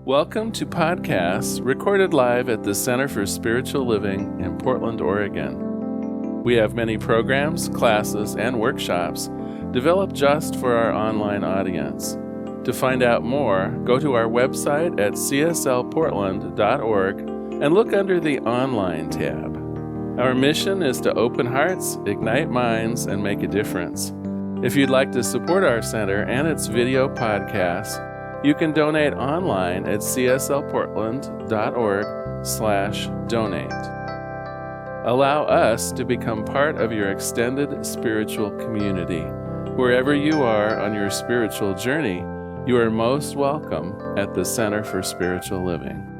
Welcome to podcasts recorded live at the Center for Spiritual Living in Portland, Oregon. We have many programs, classes, and workshops developed just for our online audience. To find out more, go to our website at cslportland.org and look under the Online tab. Our mission is to open hearts, ignite minds, and make a difference. If you'd like to support our center and its video podcasts, you can donate online at cslportland.org/donate. Allow us to become part of your extended spiritual community. Wherever you are on your spiritual journey, you are most welcome at the Center for Spiritual Living.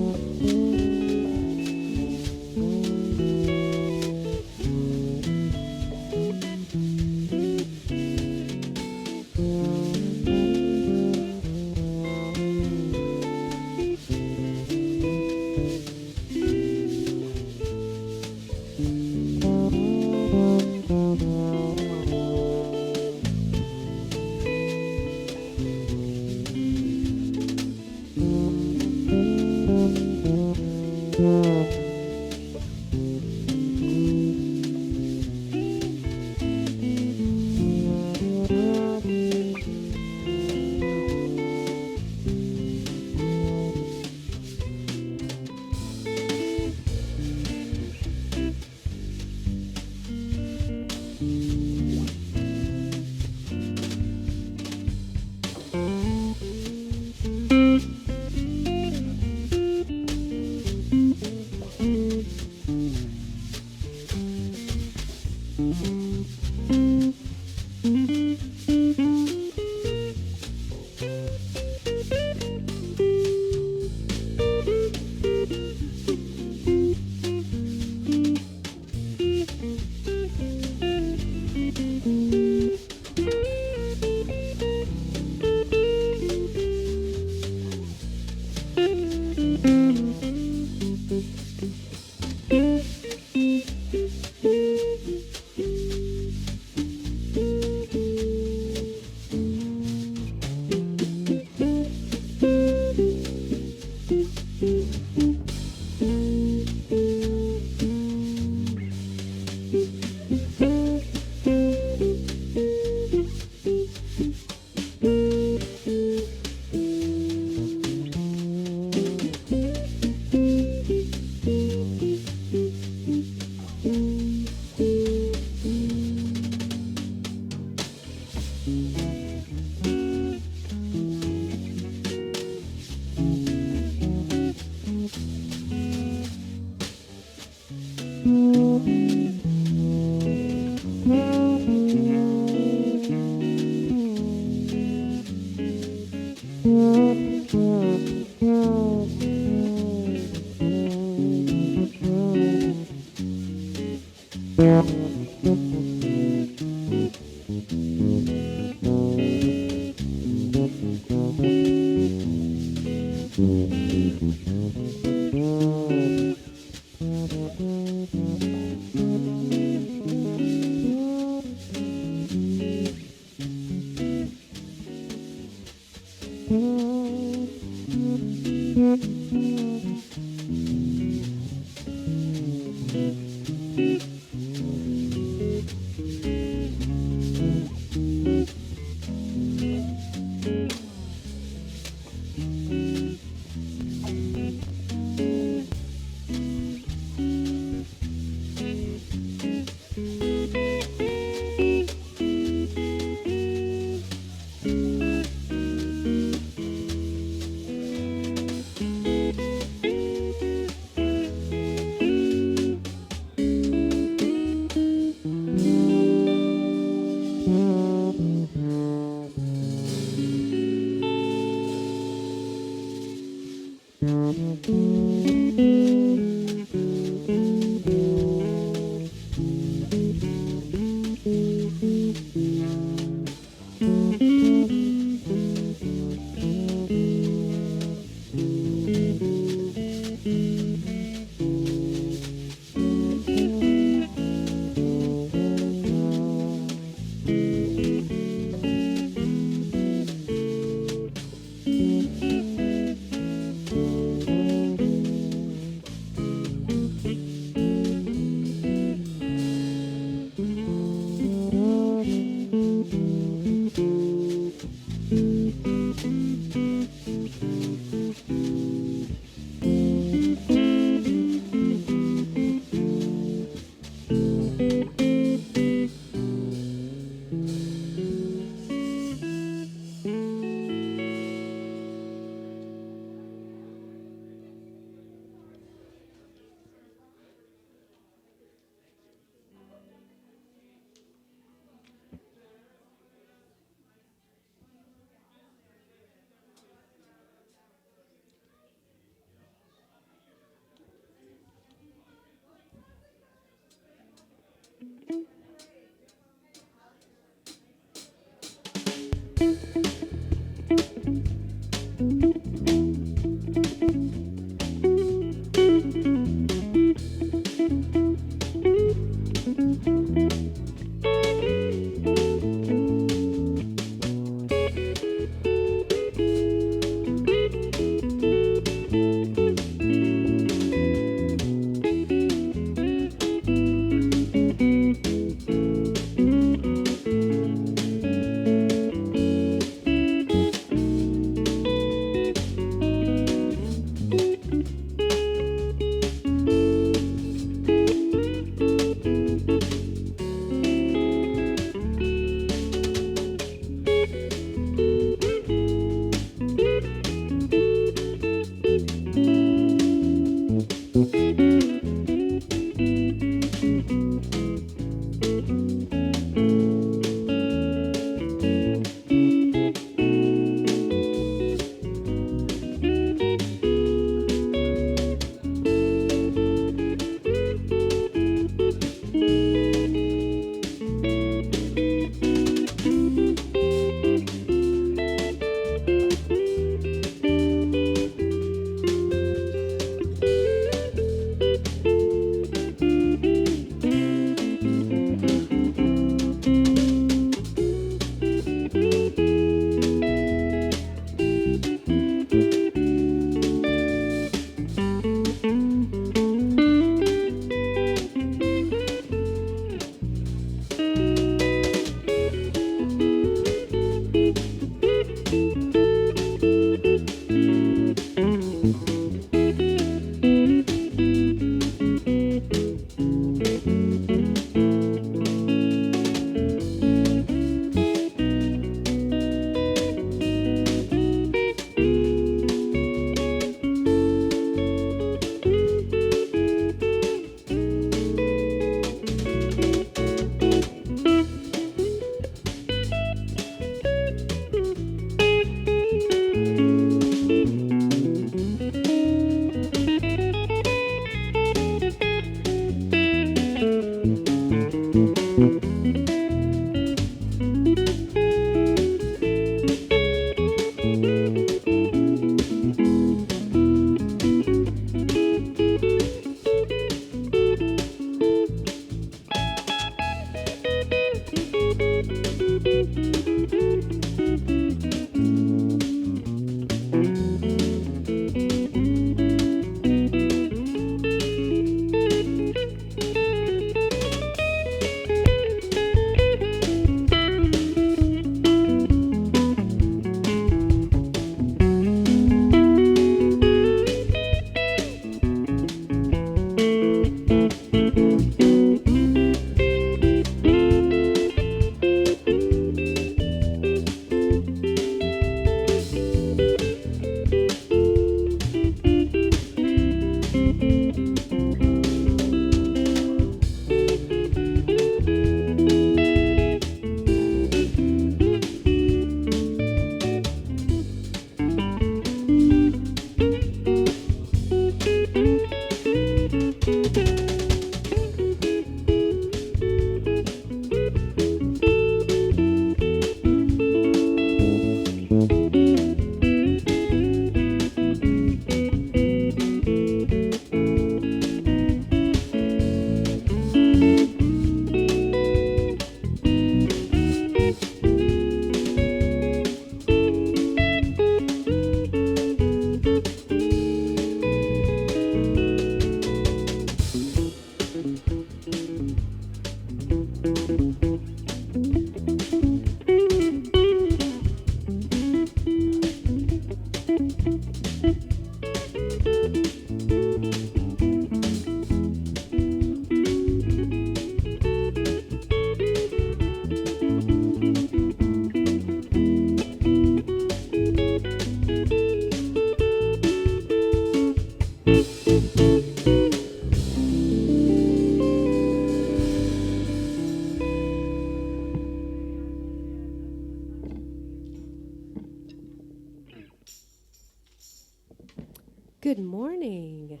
Good morning.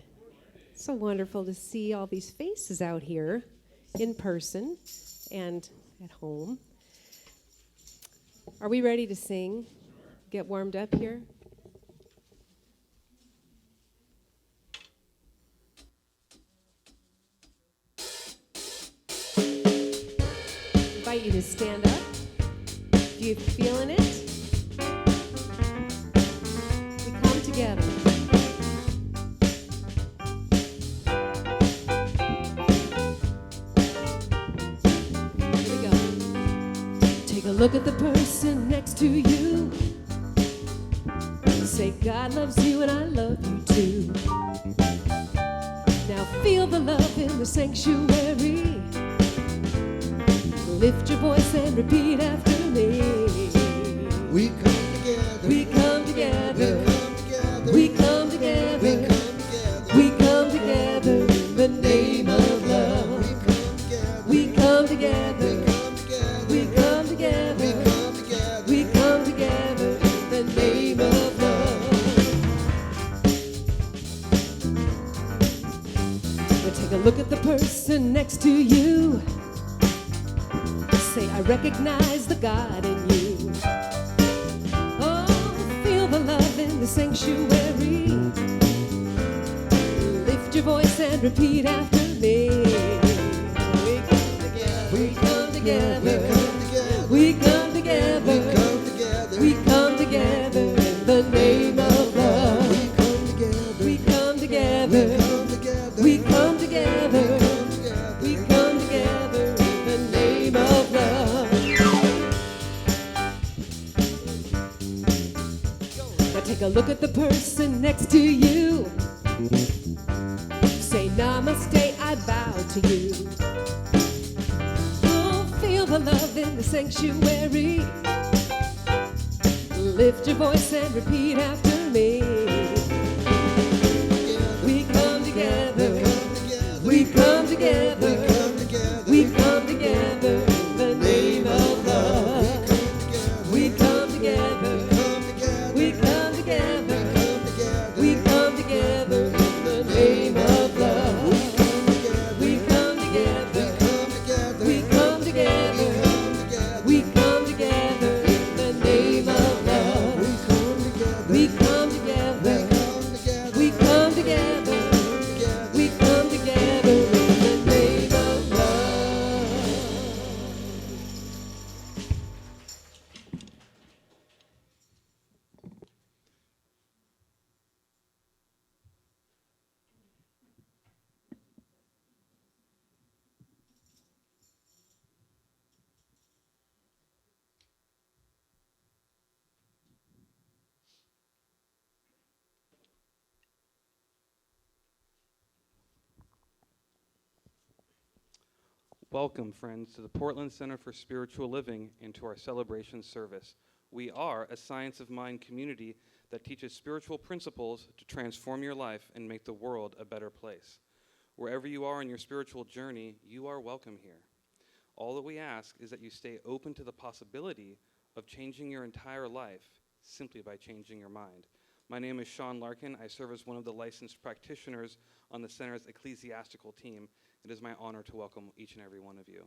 So wonderful to see all these faces out here in person and at home. Are we ready to sing? Get warmed up here? Invite you to stand up. You feeling it? We come together. Here we go. Take a look at the person next to you. Say God loves you and I love you too. Now feel the love in the sanctuary. Lift your voice and repeat after me. We come together. We come together. We come together. We come together in the name of love. We come together. We come together. We come together in the name of love. Now take a look at the person next to you. Say, I recognize the God in you. Oh, feel the love in the sanctuary. Lift your voice and repeat after me. We come together. We come together. We come together. We come together in the name of love. We come together. We come together. We come together in the name of love. Now take a look at the person next to you. Say namaste, I bow to you. Oh, feel the love in the sanctuary. Lift your voice and repeat after me. We come together. We come together. We come together in the name of love. We come together. We come together. We come together in the name of love. We come together. We come together. We come together in the name of love. We come together. We come together. We come together in the name of love. Welcome, friends, to the Portland Center for Spiritual Living and to our celebration service. We are a science of mind community that teaches spiritual principles to transform your life and make the world a better place. Wherever you are in your spiritual journey, you are welcome here. All that we ask is that you stay open to the possibility of changing your entire life simply by changing your mind. My name is Sean Larkin. I serve as one of the licensed practitioners on the Center's ecclesiastical team. It is my honor to welcome each and every one of you.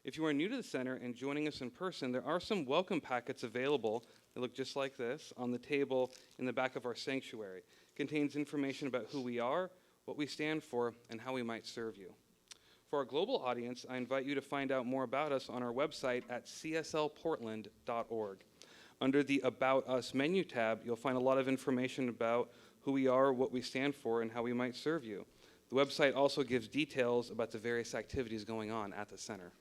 If you are new to the center and joining us in person, there are some welcome packets available. They look just like this on the table in the back of our sanctuary. It contains information about who we are, what we stand for, and how we might serve you. For our global audience, I invite you to find out more about us on our website at cslportland.org. Under the About Us menu tab, you'll find a lot of information about who we are, what we stand for, and how we might serve you. The website also gives details about the various activities going on at the center.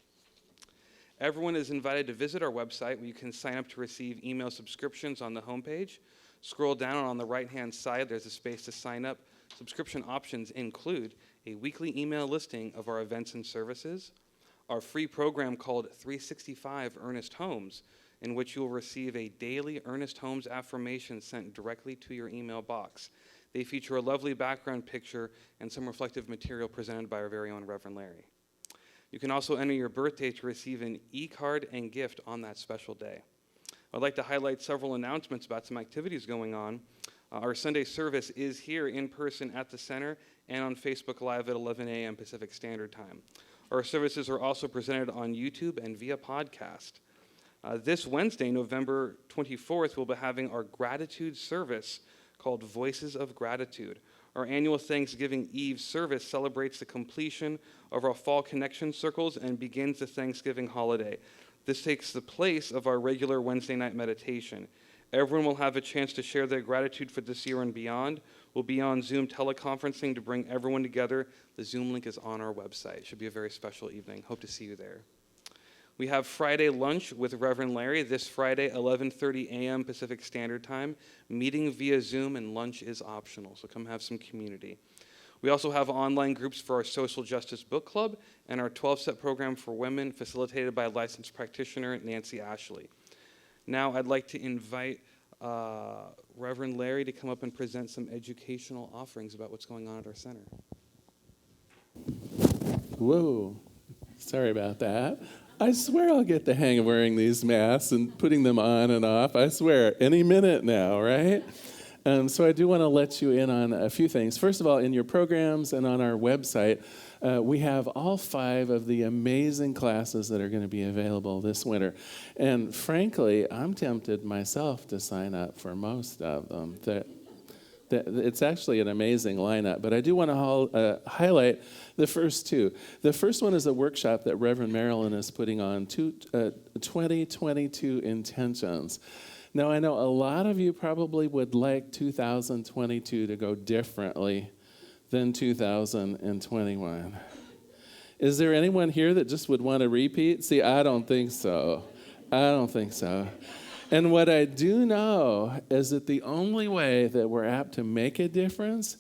Everyone is invited to visit our website where you can sign up to receive email subscriptions on the homepage. Scroll down on the right-hand side, there's a space to sign up. Subscription options include a weekly email listing of our events and services, our free program called 365 Earnest Homes, in which you will receive a daily Earnest Homes affirmation sent directly to your email box. They feature a lovely background picture and some reflective material presented by our very own Reverend Larry. You can also enter your birthday to receive an e-card and gift on that special day. I'd like to highlight several announcements about some activities going on. Our Sunday service is here in person at the center and on Facebook Live at 11 a.m. Pacific Standard Time. Our services are also presented on YouTube and via podcast. This Wednesday, November 24th, we'll be having our gratitude service called Voices of Gratitude. Our annual Thanksgiving Eve service celebrates the completion of our fall connection circles and begins the Thanksgiving holiday. This takes the place of our regular Wednesday night meditation. Everyone will have a chance to share their gratitude for this year and beyond. We'll be on Zoom teleconferencing to bring everyone together. The Zoom link is on our website. It should be a very special evening. Hope to see you there. We have Friday lunch with Reverend Lauri this Friday, 11:30 a.m. Pacific Standard Time. Meeting via Zoom and lunch is optional, so come have some community. We also have online groups for our Social Justice Book Club and our 12-step program for women facilitated by licensed practitioner Nancy Ashley. Now I'd like to invite Reverend Lauri to come up and present some educational offerings about what's going on at our center. Whoa, sorry about that. I swear I'll get the hang of wearing these masks and putting them on and off. I swear, any minute now, right? So I do want to let you in on a few things. First of all, in your programs and on our website, we have all 5 of the amazing classes that are going to be available this winter. And frankly, I'm tempted myself to sign up for most of them. It's actually an amazing lineup, but I do want to highlight the first 2. The first one is a workshop that Reverend Marilyn is putting on, 2022 Intentions. Now, I know a lot of you probably would like 2022 to go differently than 2021. Is there anyone here that just would want to repeat? See, I don't think so. And what I do know is that the only way that we're apt to make a difference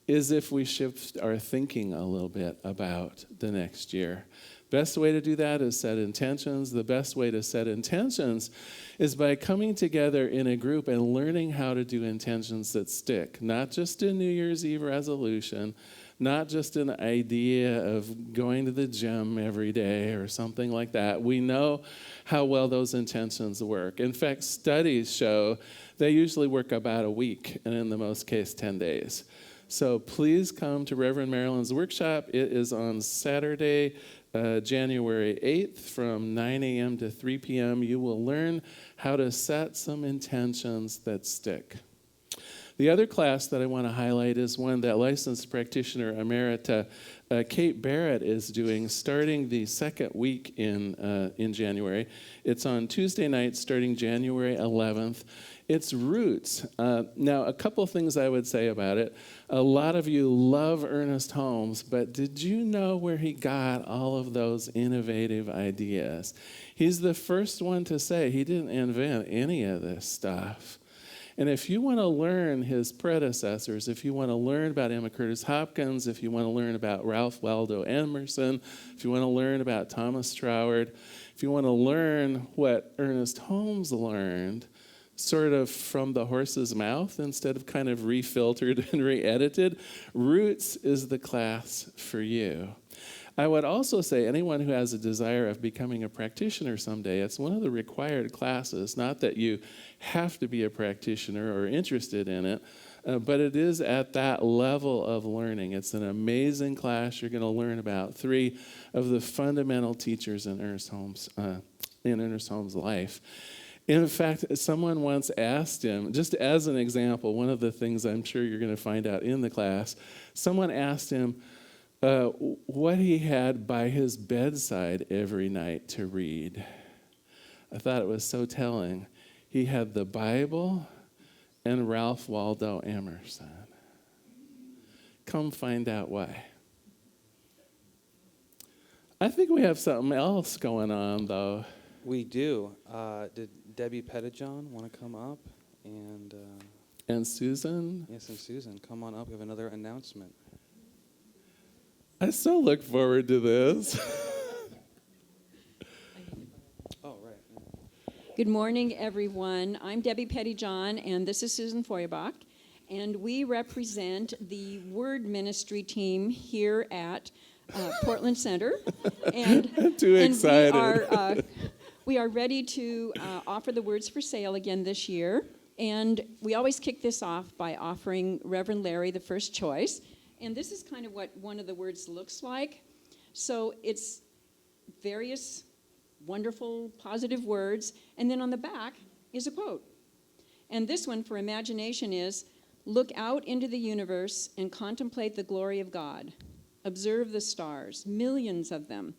is if we shift our thinking a little bit about the next year. Best way to do that is set intentions. The best way to set intentions is by coming together in a group and learning how to do intentions that stick, not just a New Year's Eve resolution, not just an idea of going to the gym every day or something like that. We know how well those intentions work. In fact, studies show they usually work about a week, and in the most case, 10 days. So please come to Reverend Marilyn's workshop. It is on Saturday, January 8th from 9 a.m. to 3 p.m. You will learn how to set some intentions that stick. The other class that I want to highlight is one that licensed practitioner emerita Kate Barrett is doing starting the second week in January. It's on Tuesday night starting January 11th. It's Roots. Now, a couple things I would say about it. A lot of you love Ernest Holmes, but did you know where he got all of those innovative ideas? He's the first one to say he didn't invent any of this stuff. And if you want to learn his predecessors, if you want to learn about Emma Curtis Hopkins, if you want to learn about Ralph Waldo Emerson, if you want to learn about Thomas Troward, if you want to learn what Ernest Holmes learned, sort of from the horse's mouth instead of kind of refiltered and re-edited, Roots is the class for you. I would also say anyone who has a desire of becoming a practitioner someday, it's one of the required classes. Not that you have to be a practitioner or interested in it, but it is at that level of learning. It's an amazing class. You're going to learn about 3 of the fundamental teachers in Ernest Holmes' life. In fact, someone once asked him, just as an example, one of the things I'm sure you're going to find out in the class, someone asked him, what he had by his bedside every night to read. I thought it was so telling. He had the Bible and Ralph Waldo Emerson. Come find out why. I think we have something else going on, though. We do. Did Debbie Pettijohn want to come up? And Susan? Yes, and Susan, come on up. We have another announcement. I so look forward to this. Oh, right. Good morning, everyone. I'm Debbie Pettijohn, and this is Susan Feuerbach, and we represent the Word Ministry team here at Portland Center. And, I'm too excited. We are ready to offer the words for sale again this year. And we always kick this off by offering Reverend Larry the first choice. And this is kind of what one of the words looks like. So it's various wonderful, positive words. And then on the back is a quote. And this one for imagination is, look out into the universe and contemplate the glory of God. Observe the stars, millions of them,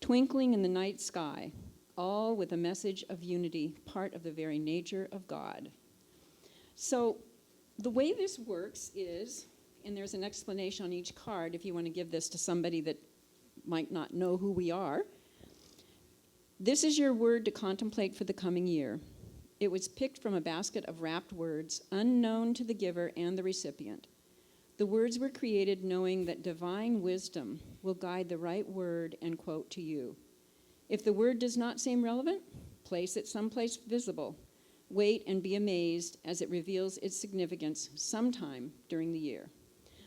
twinkling in the night sky, all with a message of unity, part of the very nature of God. So the way this works is, and there's an explanation on each card if you want to give this to somebody that might not know who we are. This is your word to contemplate for the coming year. It was picked from a basket of wrapped words, unknown to the giver and the recipient. The words were created knowing that divine wisdom will guide the right word and quote to you. If the word does not seem relevant, place it someplace visible. Wait and be amazed as it reveals its significance sometime during the year.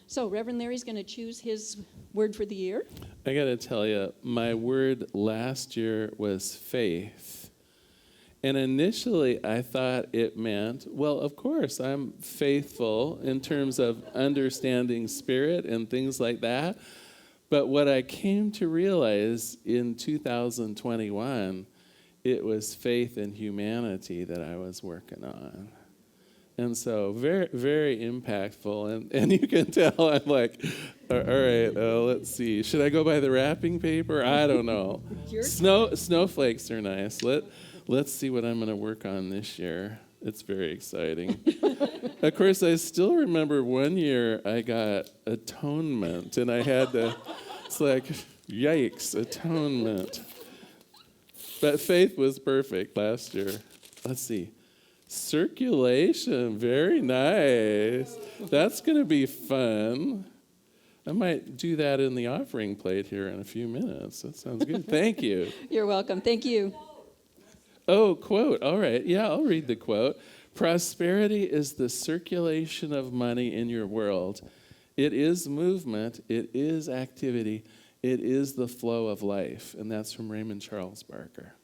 So Reverend Larry's going to choose his word for the year. I got to tell you, my word last year was faith. And initially I thought it meant, well, of course, I'm faithful in terms of understanding spirit and things like that. But what I came to realize in 2021, it was faith in humanity that I was working on. And so very, very impactful. And you can tell I'm like, all right, let's see. Should I go by the wrapping paper? I don't know. Snowflakes are nice. Let's see what I'm going to work on this year. It's very exciting. Of course, I still remember one year I got atonement, and I had to, it's like, yikes, atonement. But faith was perfect last year. Let's see. Circulation, very nice. That's going to be fun. I might do that in the offering plate here in a few minutes. That sounds good. Thank you. You're welcome. Thank you. Oh, quote. All right. Yeah, I'll read the quote. Prosperity is the circulation of money in your world. It is movement. It is activity. It is the flow of life. And that's from Raymond Charles Barker.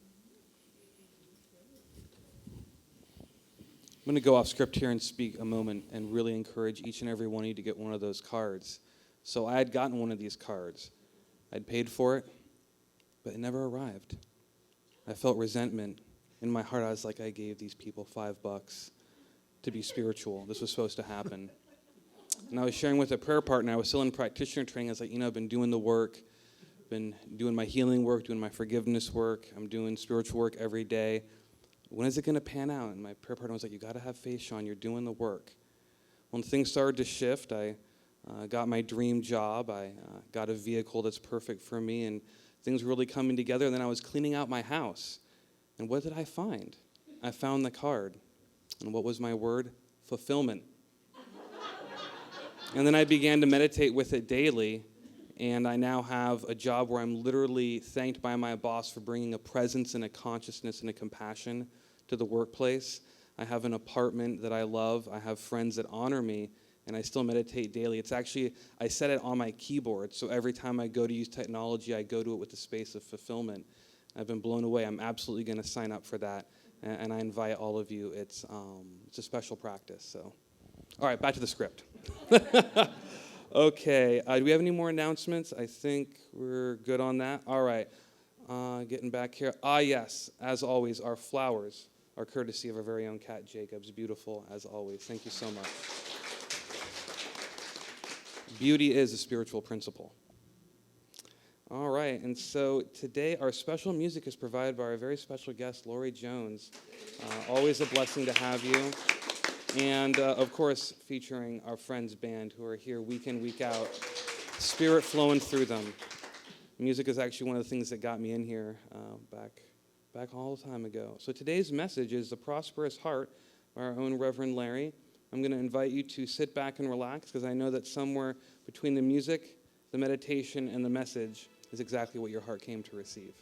I'm going to go off script here and speak a moment and really encourage each and every one of you to get one of those cards. So I had gotten one of these cards. I'd paid for it, but it never arrived. I felt resentment. In my heart, I was like, I gave these people $5 to be spiritual. This was supposed to happen. And I was sharing with a prayer partner. I was still in practitioner training. I was like, I've been doing the work, been doing my healing work, doing my forgiveness work. I'm doing spiritual work every day. When is it going to pan out? And my prayer partner was like, you got to have faith, Sean. You're doing the work. When things started to shift, I got my dream job. I got a vehicle that's perfect for me, and things were really coming together. And then I was cleaning out my house. And what did I find? I found the card. And what was my word? Fulfillment. And then I began to meditate with it daily. And I now have a job where I'm literally thanked by my boss for bringing a presence and a consciousness and a compassion to the workplace. I have an apartment that I love. I have friends that honor me, and I still meditate daily. It's actually, I set it on my keyboard, so every time I go to use technology, I go to it with the space of fulfillment. I've been blown away. I'm absolutely going to sign up for that, and I invite all of you. It's a special practice. So, all right, back to the script. Okay, do we have any more announcements? I think we're good on that. All right, getting back here. Yes, as always, our flowers are courtesy of our very own Kat Jacobs. Beautiful, as always. Thank you so much. Beauty is a spiritual principle. All right, and so today our special music is provided by our very special guest, Lauri Jones. Always a blessing to have you. And, of course, featuring our friends band who are here week in, week out, spirit flowing through them. Music is actually one of the things that got me in here back all the time ago. So today's message is The Prosperous Heart by our own Reverend Larry. I'm going to invite you to sit back and relax because I know that somewhere between the music, the meditation, and the message is exactly what your heart came to receive.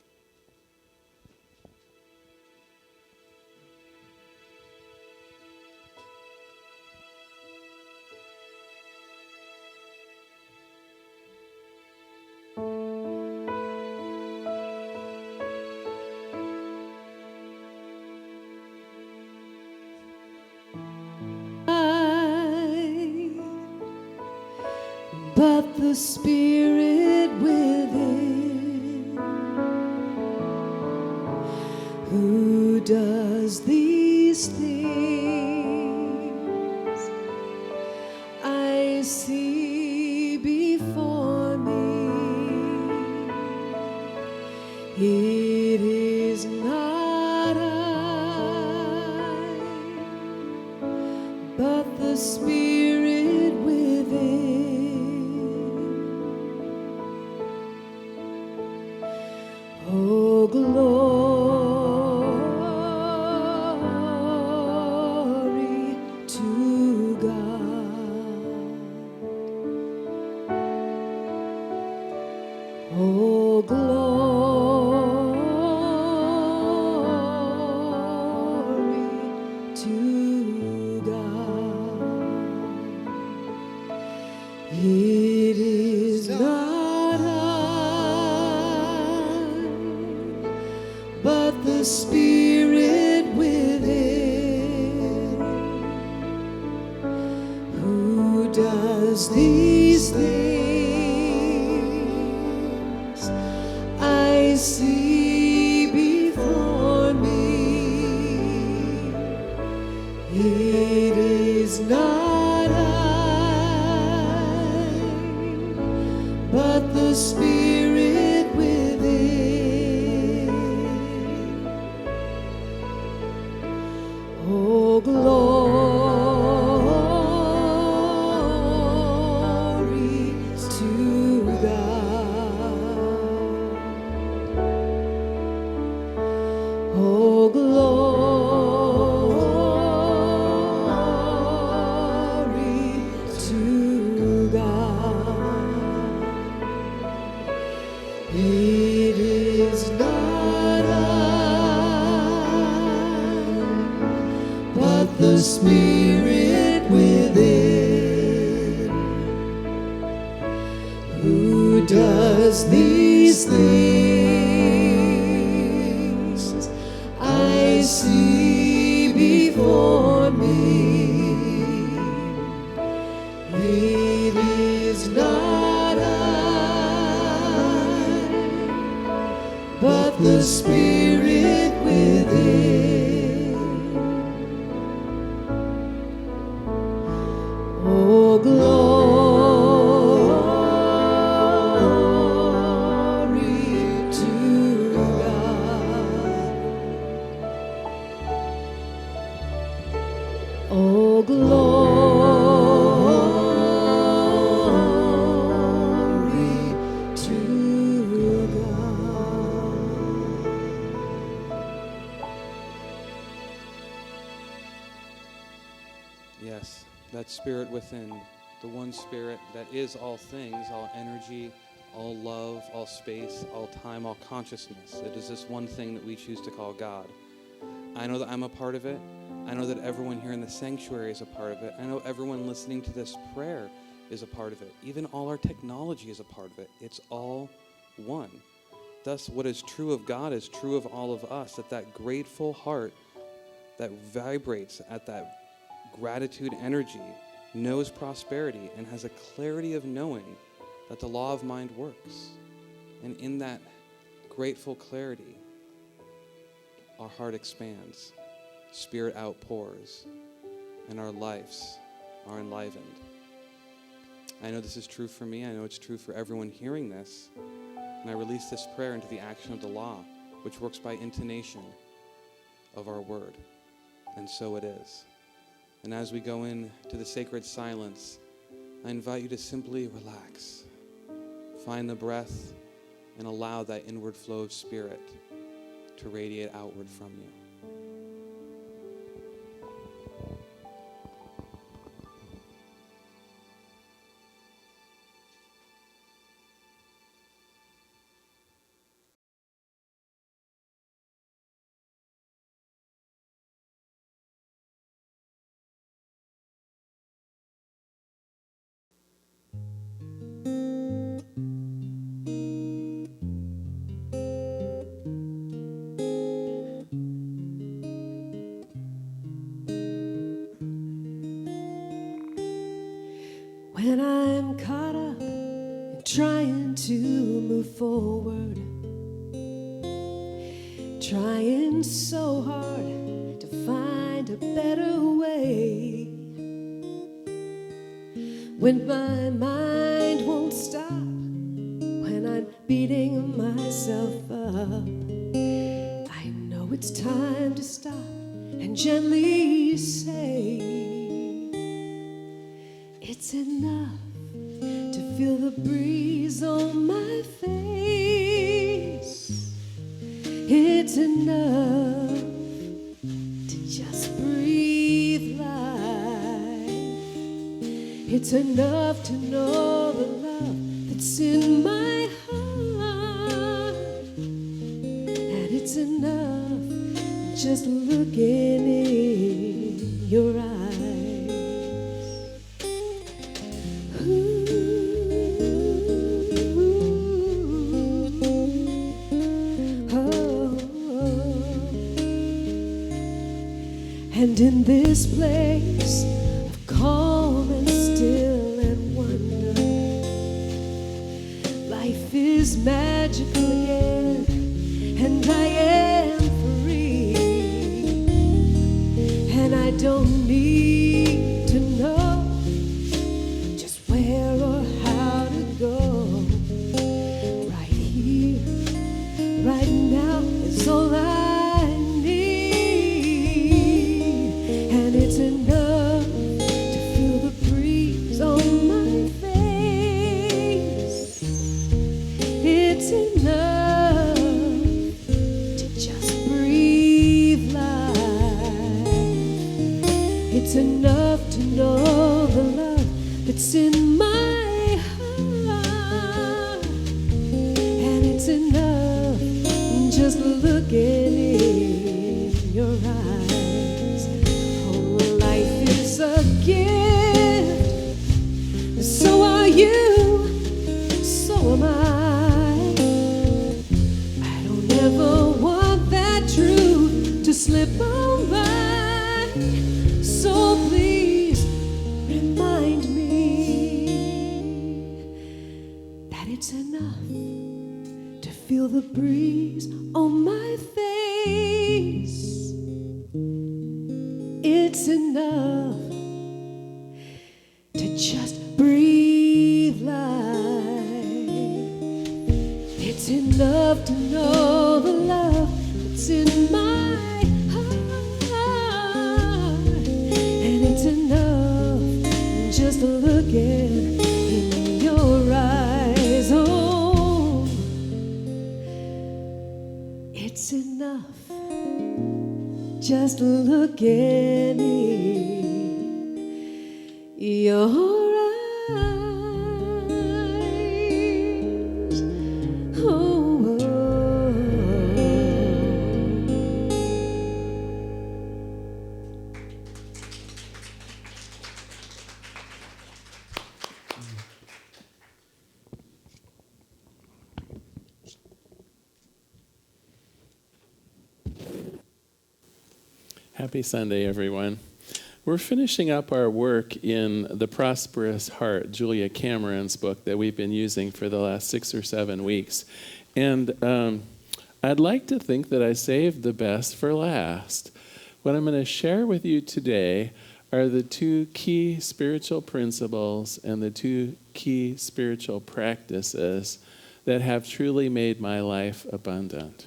but the Spirit within. Who does these things I see before me? It is not I, but the Spirit within. Oh, glory to God. Oh, glory to God. It is not I, but the Spirit within. Who does these things I see before me? It is not I, but the Spirit within. Oh, glory to God. Oh, glory to God. It is not I, but the Spirit within. Who does these things I see before me? It is not I, but the Spirit within. Oh, glory to God. Oh, glory to God. Yes, that Spirit within, the one Spirit that is all things, all energy, all love, all space, all time, all consciousness. It is this one thing that we choose to call God. I know that I'm a part of it. I know that everyone here in the sanctuary is a part of it. I know everyone listening to this prayer is a part of it. Even all our technology is a part of it. It's all one. Thus, what is true of God is true of all of us, that grateful heart that vibrates at that gratitude energy knows prosperity and has a clarity of knowing that the law of mind works. And in that grateful clarity, our heart expands, Spirit outpours, and our lives are enlivened. I know this is true for me. I know it's true for everyone hearing this. And I release this prayer into the action of the law, which works by intonation of our word. And so it is. And as we go into the sacred silence, I invite you to simply relax. Find the breath and allow that inward flow of Spirit to radiate outward from you. trying to move forward, trying so hard to find a better way. When my mind won't stop, when I'm beating myself up, I know it's time to stop and gently say, it's enough to feel the breeze on my face. It's enough to just breathe life. It's enough to know the love that's in my heart. And it's enough just looking in your eyes. And in this place of calm and still and wonder, life is magical again, and I am free. And I don't need to know just where or how to go. Right here, right now is all I It's enough to know the love that's in my heart. And it's enough just looking in your eyes. Oh, life is a gift. So are you, so am I. I don't ever want that truth to slip away. So please remind me that it's enough to feel the breeze on my face. It's enough to just breathe life. It's enough to know the love that's in my it's enough just looking in your eyes. Oh, it's enough just looking in your eyes. Oh. Happy Sunday, everyone. We're finishing up our work in the Prosperous Heart, Julia Cameron's book that we've been using for the last 6 or 7 weeks. And I'd like to think that I saved the best for last. What I'm going to share with you today are the 2 key spiritual principles and the 2 key spiritual practices that have truly made my life abundant.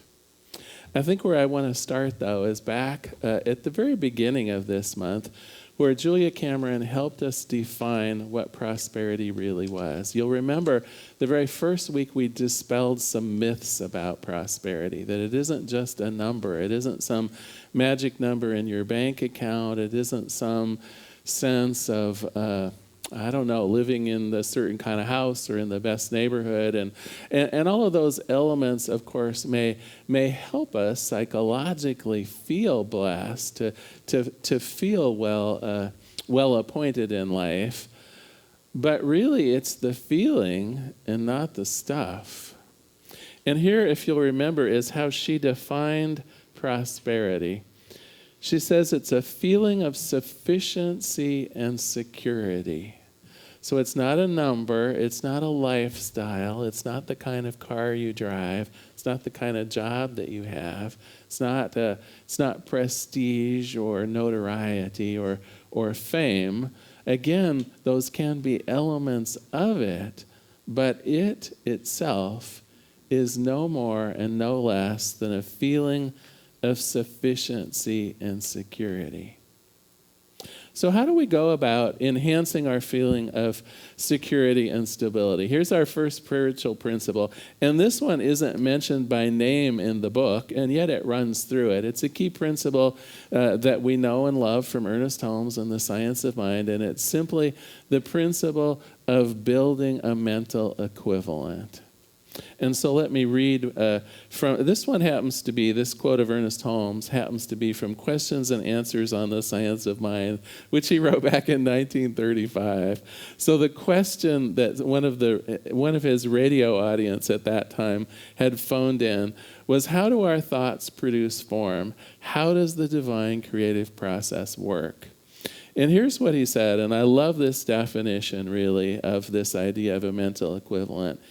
I think where I want to start, though, is back at the very beginning of this month, where Julia Cameron helped us define what prosperity really was. You'll remember the very first week we dispelled some myths about prosperity, that it isn't just a number. It isn't some magic number in your bank account. It isn't some sense of living in the certain kind of house or in the best neighborhood. And all of those elements, of course, may help us psychologically feel blessed, to feel well appointed in life. But really, it's the feeling and not the stuff. And here, if you'll remember, is how she defined prosperity. She says it's a feeling of sufficiency and security. So it's not a number, it's not a lifestyle, it's not the kind of car you drive, it's not the kind of job that you have, it's not prestige or notoriety or fame. Again, those can be elements of it, but it itself is no more and no less than a feeling of sufficiency and security. So how do we go about enhancing our feeling of security and stability? Here's our first spiritual principle, and this one isn't mentioned by name in the book, and yet it runs through it. It's a key principle that we know and love from Ernest Holmes and the Science of Mind, and it's simply the principle of building a mental equivalent. And so let me read from, this quote of Ernest Holmes happens to be from Questions and Answers on the Science of Mind, which he wrote back in 1935. So the question that one of his radio audience at that time had phoned in was, how do our thoughts produce form? How does the divine creative process work? And here's what he said, and I love this definition, really, of this idea of a mental equivalent.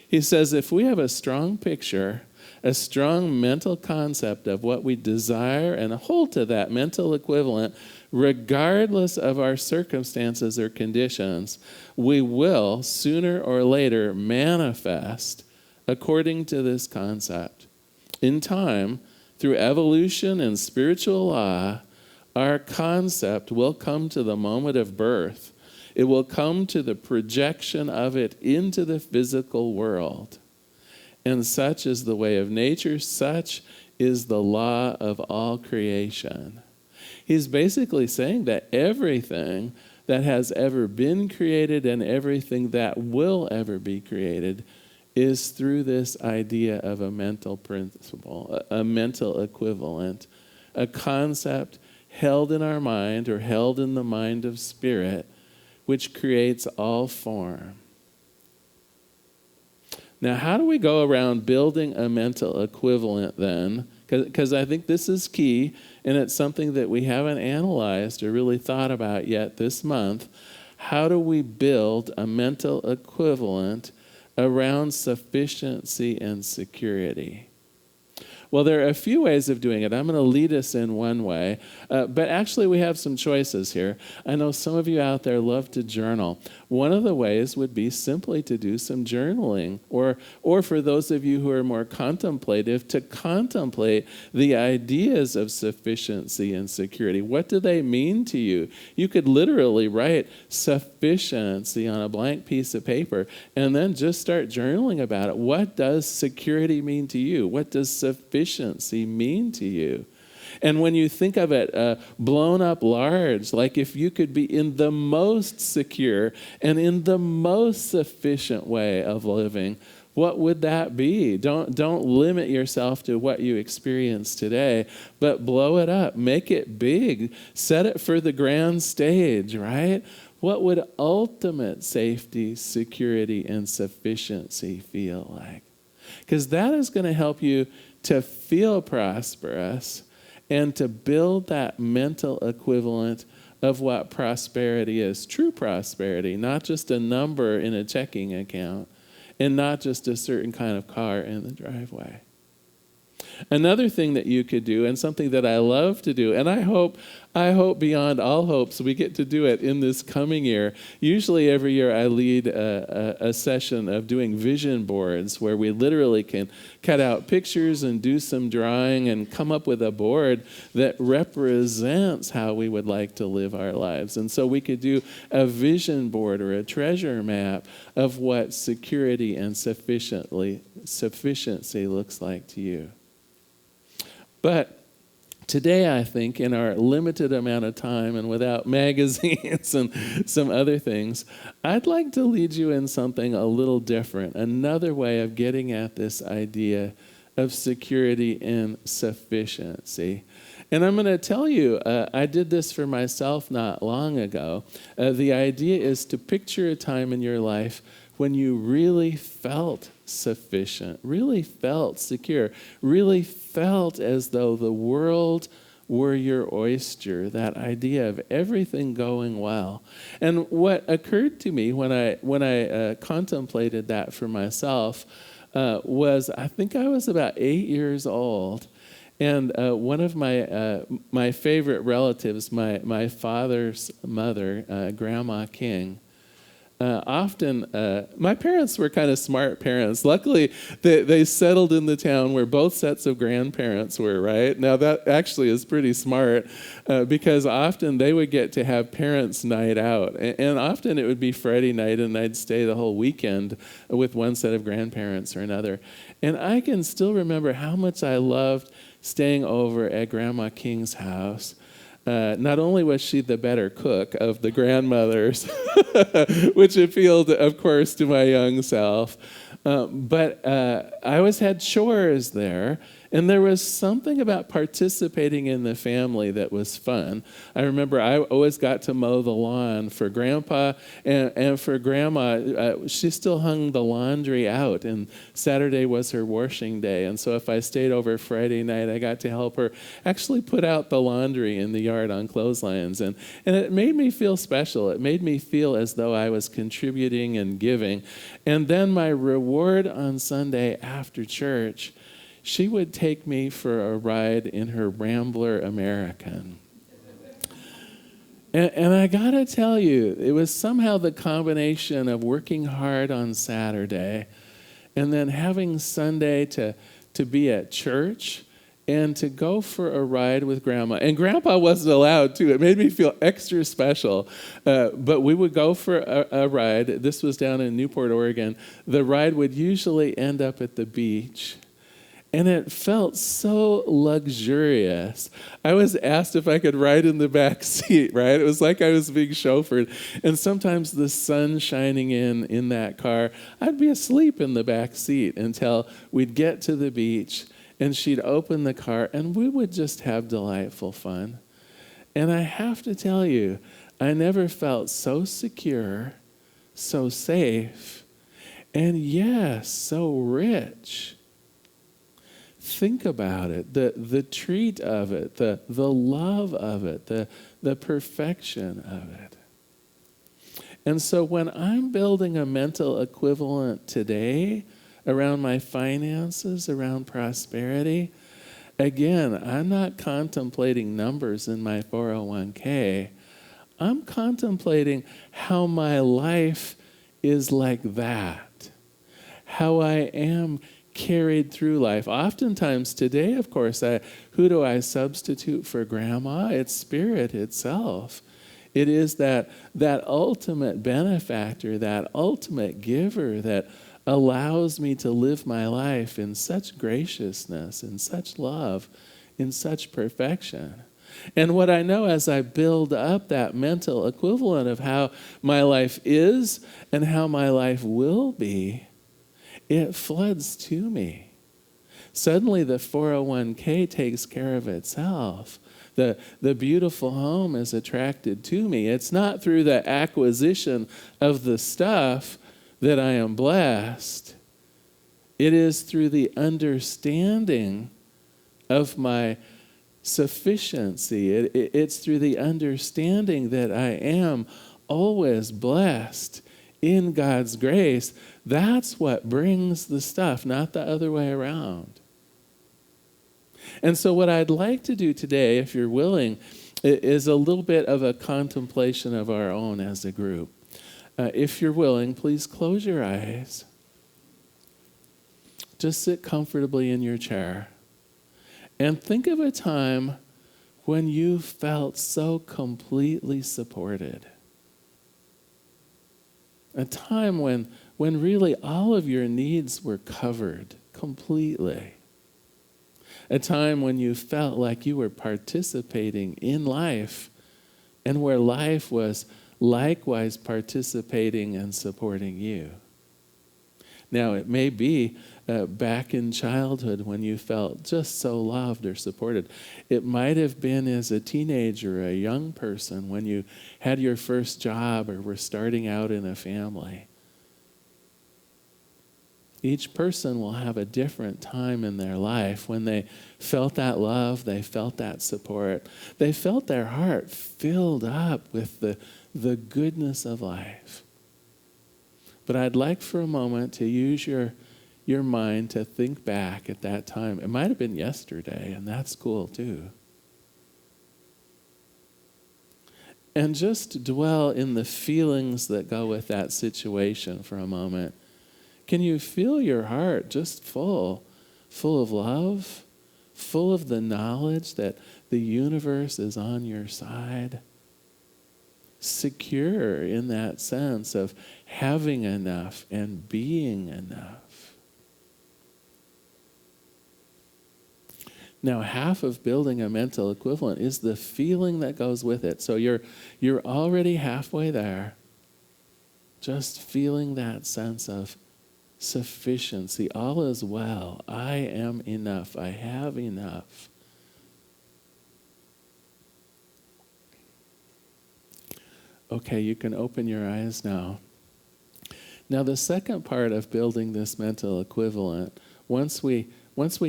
He says, if we have a strong picture, a strong mental concept of what we desire and hold to that mental equivalent, regardless of our circumstances or conditions, we will sooner or later manifest according to this concept. In time, through evolution and spiritual law, our concept will come to the moment of birth. It will come to the projection of it into the physical world. And such is the way of nature, such is the law of all creation. He's basically saying that everything that has ever been created and everything that will ever be created is through this idea of a mental principle, a mental equivalent, a concept held in our mind or held in the mind of spirit, which creates all form. Now, how do we go around building a mental equivalent then? Because I think this is key, and it's something that we haven't analyzed or really thought about yet this month. How do we build a mental equivalent around sufficiency and security? Well, there are a few ways of doing it. I'm going to lead us in one way, but actually we have some choices here. I know some of you out there love to journal. One of the ways would be simply to do some journaling, or for those of you who are more contemplative, to contemplate the ideas of sufficiency and security. What do they mean to you? You could literally write sufficiency on a blank piece of paper and then just start journaling about it. What does security mean to you? What does sufficiency mean to you? And when you think of it blown up large, like if you could be in the most secure and in the most sufficient way of living, what would that be? Don't limit yourself to what you experience today, but blow it up, make it big, set it for the grand stage, right? What would ultimate safety, security, and sufficiency feel like? Because that is going to help you to feel prosperous and to build that mental equivalent of what prosperity is. True prosperity, not just a number in a checking account and not just a certain kind of car in the driveway. Another thing that you could do, and something that I love to do, and I hope beyond all hopes we get to do it in this coming year. Usually every year I lead a session of doing vision boards where we literally can cut out pictures and do some drawing and come up with a board that represents how we would like to live our lives. And so we could do a vision board or a treasure map of what security and sufficiency looks like to you. But today, I think, in our limited amount of time and without magazines and some other things, I'd like to lead you in something a little different, another way of getting at this idea of security and sufficiency. And I'm going to tell you, I did this for myself not long ago. The idea is to picture a time in your life when you really felt sufficient, really felt secure, really felt as though the world were your oyster, that idea of everything going well. And what occurred to me when I contemplated that for myself was, I think I was about 8 years old, and one of my favorite relatives, my father's mother, Grandma King, often, my parents were kind of smart parents. Luckily, they settled in the town where both sets of grandparents were, right? Now, that actually is pretty smart because often they would get to have parents' night out. And often it would be Friday night, and I'd stay the whole weekend with one set of grandparents or another. And I can still remember how much I loved staying over at Grandma King's house. Not only was she the better cook of the grandmothers, which appealed, of course, to my young self, but I always had chores there, and there was something about participating in the family that was fun. I remember I always got to mow the lawn for Grandpa, and for Grandma, she still hung the laundry out, and Saturday was her washing day, and so if I stayed over Friday night, I got to help her actually put out the laundry in the yard on clotheslines, and it made me feel special. It made me feel as though I was contributing and giving. And then my reward on Sunday after church, she would take me for a ride in her Rambler American. And I gotta tell you, it was somehow the combination of working hard on Saturday and then having Sunday to be at church and to go for a ride with Grandma. And Grandpa wasn't allowed to. It made me feel extra special. But we would go for a ride. This was down in Newport, Oregon. The ride would usually end up at the beach. And it felt so luxurious. I was asked if I could ride in the back seat, right? It was like I was being chauffeured. And sometimes the sun shining in that car, I'd be asleep in the back seat until we'd get to the beach and she'd open the car and we would just have delightful fun. And I have to tell you, I never felt so secure, so safe, and yes, so rich. Think about it, the treat of it, the love of it, the perfection of it. And so when I'm building a mental equivalent today around my finances, around prosperity, again, I'm not contemplating numbers in my 401k. I'm contemplating how my life is like that, how I am carried through life. Oftentimes today, of course, who do I substitute for Grandma? It's Spirit itself. It is that ultimate benefactor, that ultimate giver that allows me to live my life in such graciousness, in such love, in such perfection. And what I know as I build up that mental equivalent of how my life is and how my life will be, it floods to me. Suddenly the 401k takes care of itself. The beautiful home is attracted to me. It's not through the acquisition of the stuff that I am blessed. It is through the understanding of my sufficiency. It's through the understanding that I am always blessed in God's grace. That's what brings the stuff, not the other way around. And so what I'd like to do today, if you're willing, is a little bit of a contemplation of our own as a group. If you're willing, please close your eyes. Just sit comfortably in your chair. And think of a time when you felt so completely supported. A time when really all of your needs were covered completely. A time when you felt like you were participating in life and where life was likewise participating and supporting you. Now, it may be back in childhood when you felt just so loved or supported. It might have been as a teenager or a young person when you had your first job or were starting out in a family. Each person will have a different time in their life when they felt that love, they felt that support, they felt their heart filled up with the goodness of life. But I'd like for a moment to use your mind to think back at that time. It might have been yesterday, and that's cool too. And just dwell in the feelings that go with that situation for a moment. Can you feel your heart just full of love, full of the knowledge that the universe is on your side? Secure in that sense of having enough and being enough. Now, half of building a mental equivalent is the feeling that goes with it. So you're already halfway there. Just feeling that sense of sufficiency. All is well. I am enough. I have enough. Okay, you can open your eyes now. Now, the second part of building this mental equivalent, once we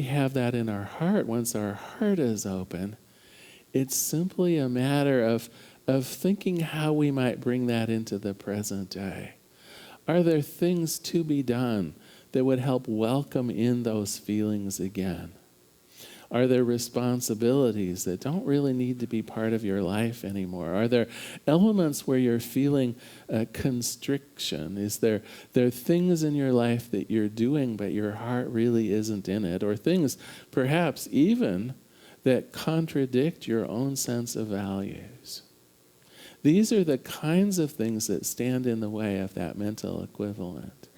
have that in our heart, once our heart is open, it's simply a matter of thinking how we might bring that into the present day. Are there things to be done that would help welcome in those feelings again? Are there responsibilities that don't really need to be part of your life anymore? Are there elements where you're feeling constriction? Is there things in your life that you're doing but your heart really isn't in it? Or things perhaps even that contradict your own sense of values? These are the kinds of things that stand in the way of that mental equivalent.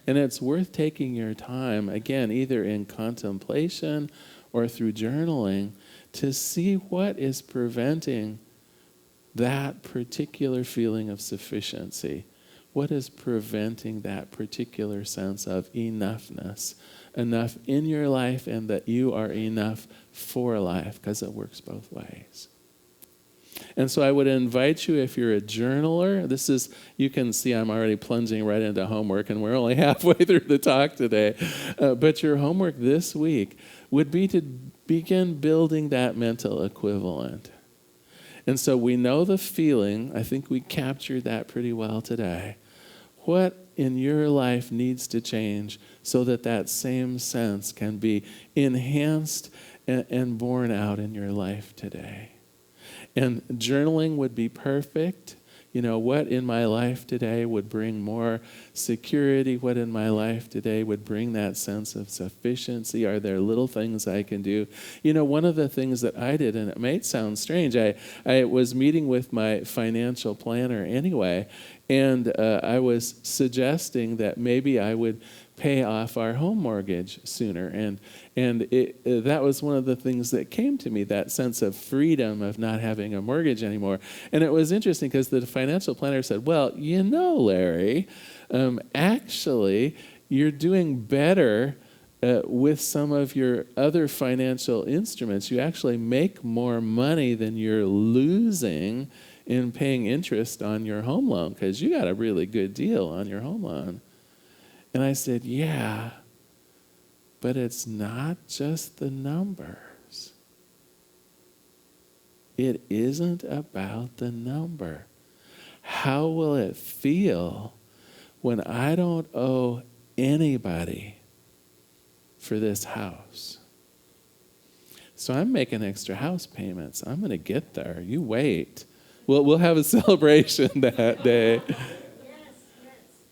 And it's worth taking your time, again, either in contemplation or through journaling, to see what is preventing that particular feeling of sufficiency. What is preventing that particular sense of enoughness? Enough in your life and that you are enough for life, because it works both ways. And so I would invite you, if you're a journaler, you can see I'm already plunging right into homework, and we're only halfway through the talk today. But your homework this week would be to begin building that mental equivalent. And so we know the feeling. I think we captured that pretty well today. What in your life needs to change so that same sense can be enhanced and borne out in your life today? And journaling would be perfect. You know, what in my life today would bring more security? What in my life today would bring that sense of sufficiency? Are there little things I can do? You know, one of the things that I did, and it may sound strange, I was meeting with my financial planner anyway, and I was suggesting that maybe I would pay off our home mortgage sooner. And that was one of the things that came to me, that sense of freedom of not having a mortgage anymore. And it was interesting because the financial planner said, well, you know, Larry, actually, you're doing better with some of your other financial instruments. You actually make more money than you're losing in paying interest on your home loan, because you got a really good deal on your home loan. And I said, yeah, but it's not just the numbers. It isn't about the number. How will it feel when I don't owe anybody for this house? So I'm making extra house payments. I'm going to get there. You wait. We'll have a celebration that day.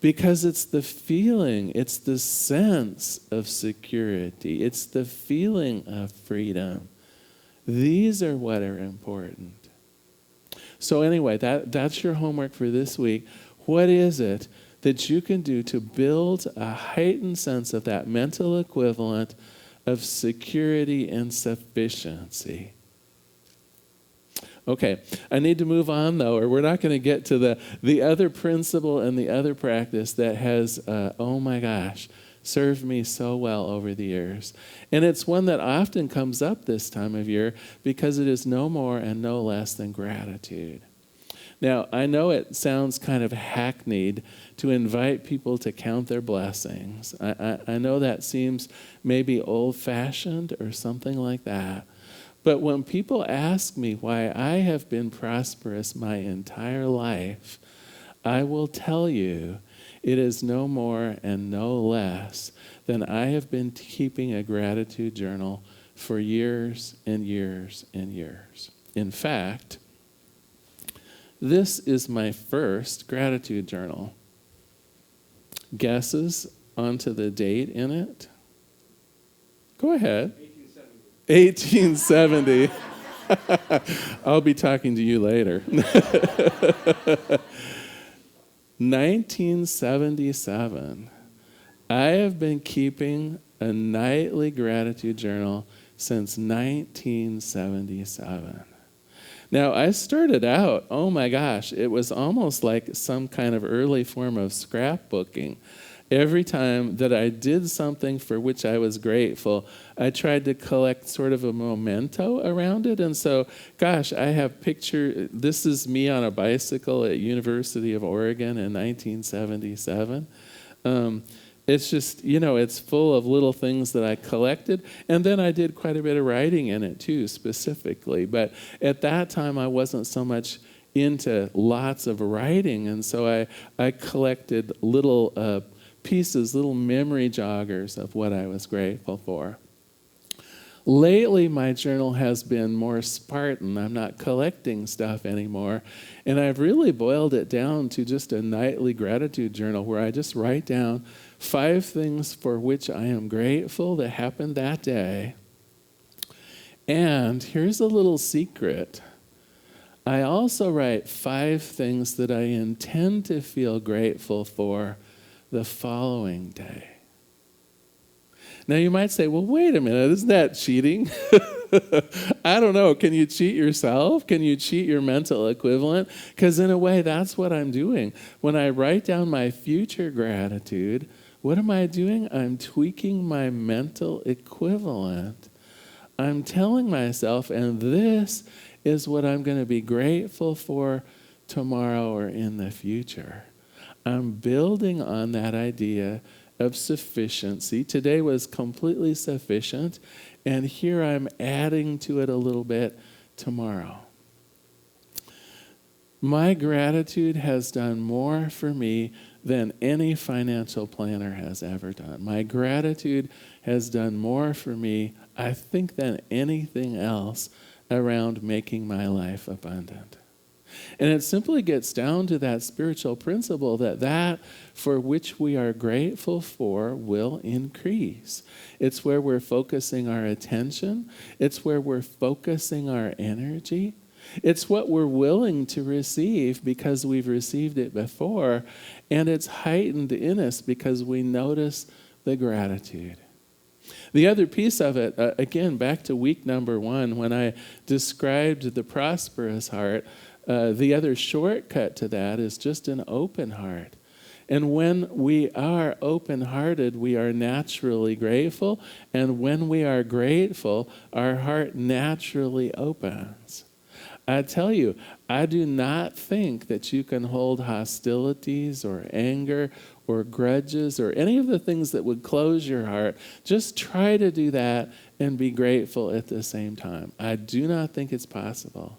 Because it's the feeling, it's the sense of security, it's the feeling of freedom. These are what are important. So anyway, that's your homework for this week. What is it that you can do to build a heightened sense of that mental equivalent of security and sufficiency? Okay, I need to move on, though, or we're not going to get to the other principle and the other practice that has, oh my gosh, served me so well over the years. And it's one that often comes up this time of year because it is no more and no less than gratitude. Now, I know it sounds kind of hackneyed to invite people to count their blessings. I know that seems maybe old-fashioned or something like that. But when people ask me why I have been prosperous my entire life, I will tell you it is no more and no less than I have been keeping a gratitude journal for years and years and years. In fact, this is my first gratitude journal. Guesses onto the date in it? Go ahead. 1870. I'll be talking to you later. 1977. I have been keeping a nightly gratitude journal since 1977. Now, I started out, oh my gosh, it was almost like some kind of early form of scrapbooking. Every time that I did something for which I was grateful, I tried to collect sort of a memento around it. And so, gosh, I have this is me on a bicycle at University of Oregon in 1977. It's just, it's full of little things that I collected. And then I did quite a bit of writing in it too, specifically. But at that time, I wasn't so much into lots of writing. And so I collected little pieces, little memory joggers of what I was grateful for. Lately, my journal has been more Spartan. I'm not collecting stuff anymore. And I've really boiled it down to just a nightly gratitude journal where I just write down 5 things for which I am grateful that happened that day. And here's a little secret. I also write 5 things that I intend to feel grateful for the following day. Now you might say, well, wait a minute, isn't that cheating? I don't know. Can you cheat yourself? Can you cheat your mental equivalent? Because in a way, that's what I'm doing. When I write down my future gratitude, what am I doing? I'm tweaking my mental equivalent. I'm telling myself, and this is what I'm going to be grateful for tomorrow or in the future. I'm building on that idea of sufficiency. Today was completely sufficient, and here I'm adding to it a little bit tomorrow. My gratitude has done more for me than any financial planner has ever done. My gratitude has done more for me, I think, than anything else around making my life abundant. And it simply gets down to that spiritual principle that for which we are grateful for will increase. It's where we're focusing our attention. It's where we're focusing our energy. It's what we're willing to receive because we've received it before, and it's heightened in us because we notice the gratitude. The other piece of it, again, back to week number 1, when I described the prosperous heart, the other shortcut to that is just an open heart. And when we are open-hearted, we are naturally grateful. And when we are grateful, our heart naturally opens. I tell you, I do not think that you can hold hostilities or anger or grudges or any of the things that would close your heart. Just try to do that and be grateful at the same time. I do not think it's possible.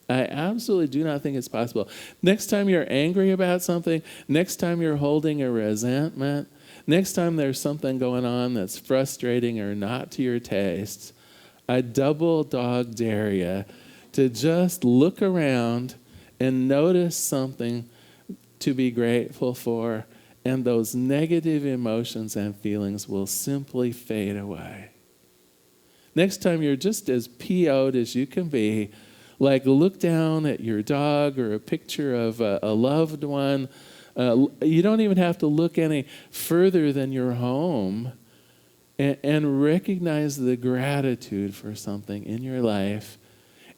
I absolutely do not think it's possible. Next time you're angry about something, next time you're holding a resentment, next time there's something going on that's frustrating or not to your taste, I double dog dare you to just look around and notice something to be grateful for, and those negative emotions and feelings will simply fade away. Next time you're just as PO'd as you can be, like look down at your dog or a picture of a loved one. You don't even have to look any further than your home, and recognize the gratitude for something in your life.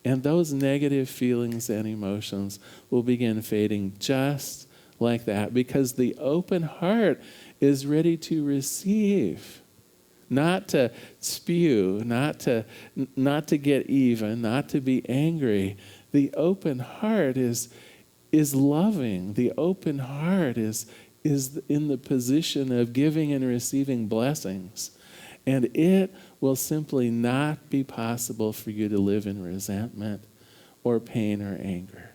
And those negative feelings and emotions will begin fading just like that, because the open heart is ready to receive. Not to spew, not to get even, not to be angry. The open heart is is loving. The open heart is in the position of giving and receiving blessings. And it will simply not be possible for you to live in resentment or pain or anger.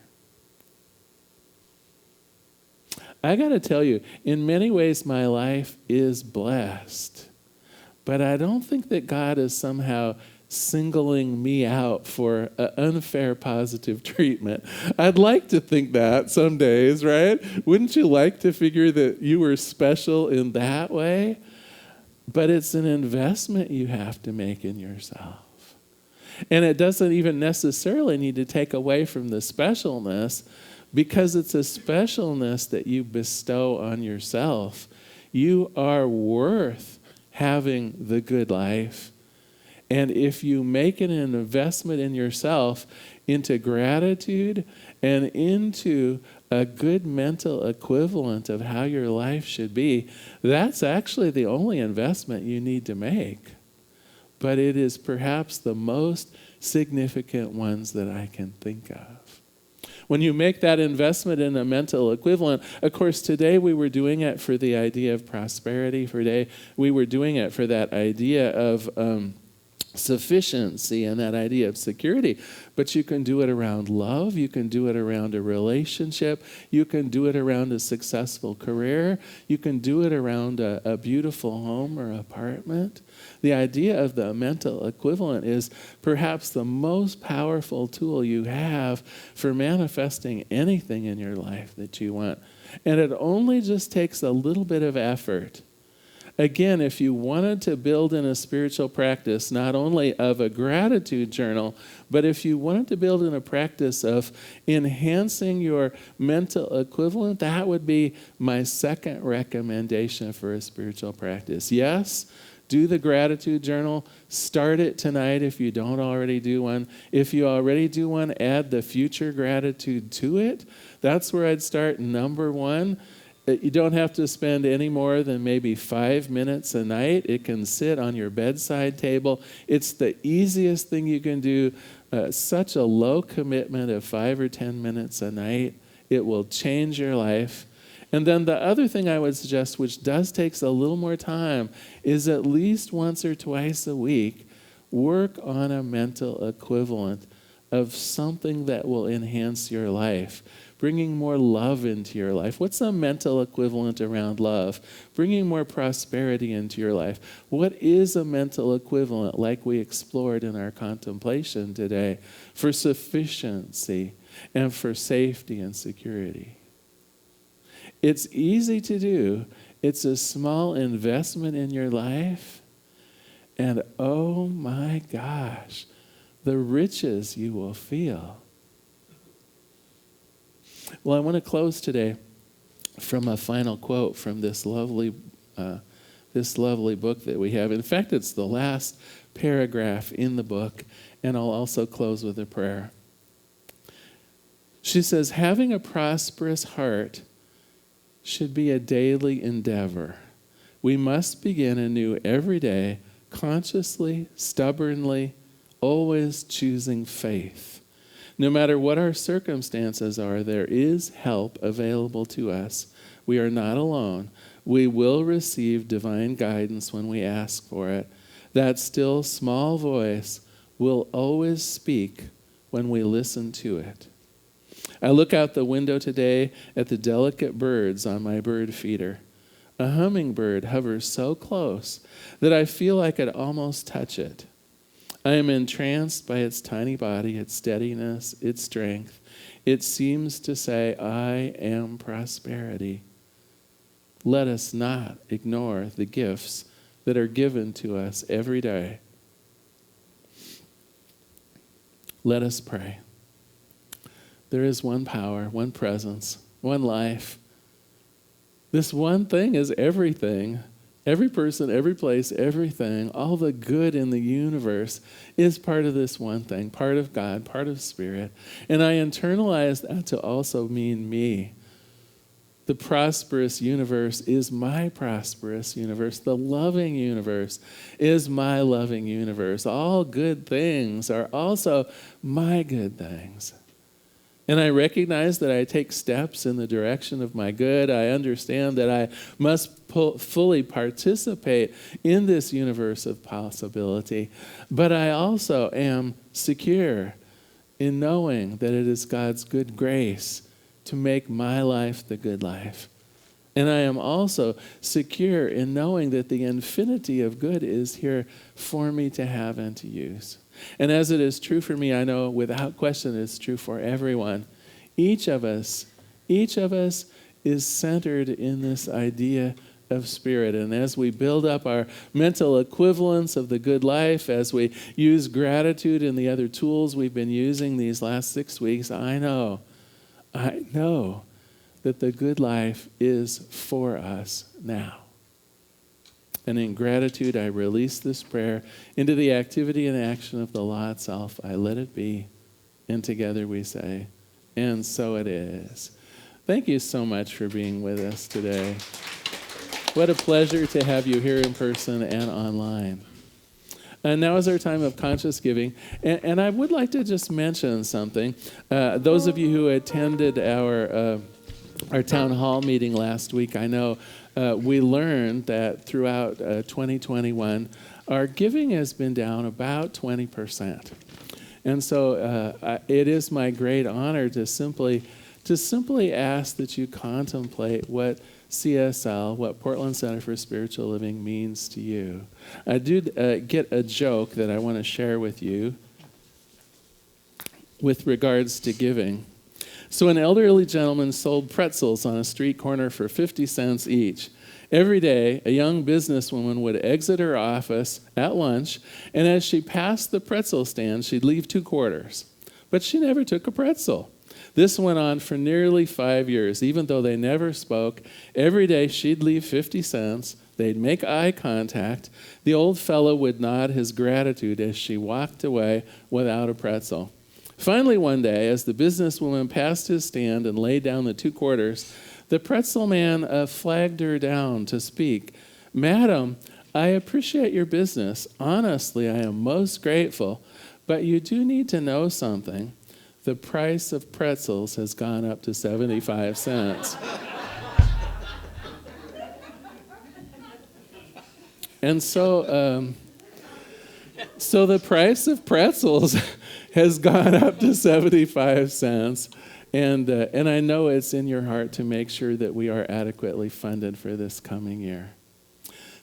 I got to tell you, in many ways, my life is blessed. But I don't think that God is somehow singling me out for unfair positive treatment. I'd like to think that some days, right? Wouldn't you like to figure that you were special in that way? But it's an investment you have to make in yourself. And it doesn't even necessarily need to take away from the specialness, because it's a specialness that you bestow on yourself. You are worth having the good life. And if you make an investment in yourself into gratitude and into a good mental equivalent of how your life should be, that's actually the only investment you need to make. But it is perhaps the most significant ones that I can think of. When you make that investment in a mental equivalent, of course, today we were doing it for the idea of prosperity. Today we were doing it for that idea of sufficiency and that idea of security. But you can do it around love. You can do it around a relationship. You can do it around a successful career. You can do it around a beautiful home or apartment. The idea of the mental equivalent is perhaps the most powerful tool you have for manifesting anything in your life that you want. And it only just takes a little bit of effort. Again, if you wanted to build in a spiritual practice, not only of a gratitude journal, but if you wanted to build in a practice of enhancing your mental equivalent, that would be my second recommendation for a spiritual practice. Yes, do the gratitude journal. Start it tonight if you don't already do one. If you already do one, add the future gratitude to it. That's where I'd start. Number one. You don't have to spend any more than maybe 5 minutes a night. It can sit on your bedside table. It's the easiest thing you can do. Such a low commitment of 5 or 10 minutes a night. It will change your life. And then the other thing I would suggest, which does take a little more time, is at least once or twice a week, work on a mental equivalent of something that will enhance your life. Bringing more love into your life. What's a mental equivalent around love? Bringing more prosperity into your life. What is a mental equivalent, like we explored in our contemplation today, for sufficiency and for safety and security? It's easy to do. It's a small investment in your life. And oh my gosh, the riches you will feel. Well, I want to close today from a final quote from this lovely book that we have. In fact, it's the last paragraph in the book, and I'll also close with a prayer. She says, having a prosperous heart should be a daily endeavor. We must begin anew every day, consciously, stubbornly, always choosing faith. No matter what our circumstances are, there is help available to us. We are not alone. We will receive divine guidance when we ask for it. That still small voice will always speak when we listen to it. I look out the window today at the delicate birds on my bird feeder. A hummingbird hovers so close that I feel I could almost touch it. I am entranced by its tiny body, its steadiness, its strength. It seems to say, I am prosperity. Let us not ignore the gifts that are given to us every day. Let us pray. There is one power, one presence, one life. This one thing is everything. Every person, every place, everything, all the good in the universe is part of this one thing, part of God, part of Spirit. And I internalize that to also mean me. The prosperous universe is my prosperous universe. The loving universe is my loving universe. All good things are also my good things. And I recognize that I take steps in the direction of my good. I understand that I must fully participate in this universe of possibility. But I also am secure in knowing that it is God's good grace to make my life the good life. And I am also secure in knowing that the infinity of good is here for me to have and to use. And as it is true for me, I know without question it's true for everyone. Each of us is centered in this idea of spirit. And as we build up our mental equivalence of the good life, as we use gratitude and the other tools we've been using these last 6 weeks, I know that the good life is for us now. And in gratitude, I release this prayer into the activity and action of the law itself. I let it be. And together we say, and so it is. Thank you so much for being with us today. What a pleasure to have you here in person and online. And now is our time of conscious giving. And I would like to just mention something. Those of you who attended our town hall meeting last week, I know we learned that throughout 2021, our giving has been down about 20%. And so it is my great honor to simply ask that you contemplate what CSL, what Portland Center for Spiritual Living means to you. I do get a joke that I want to share with you with regards to giving. So an elderly gentleman sold pretzels on a street corner for 50 cents each. Every day, a young businesswoman would exit her office at lunch, and as she passed the pretzel stand, she'd leave 2 quarters. But she never took a pretzel. This went on for nearly 5 years. Even though they never spoke, every day she'd leave 50 cents. They'd make eye contact. The old fellow would nod his gratitude as she walked away without a pretzel. Finally, one day, as the businesswoman passed his stand and laid down the 2 quarters, the pretzel man flagged her down to speak. "Madam, I appreciate your business. Honestly, I am most grateful. But you do need to know something. The price of pretzels has gone up to 75 cents. And so the price of pretzels has gone up to 75 cents. And I know it's in your heart to make sure that we are adequately funded for this coming year.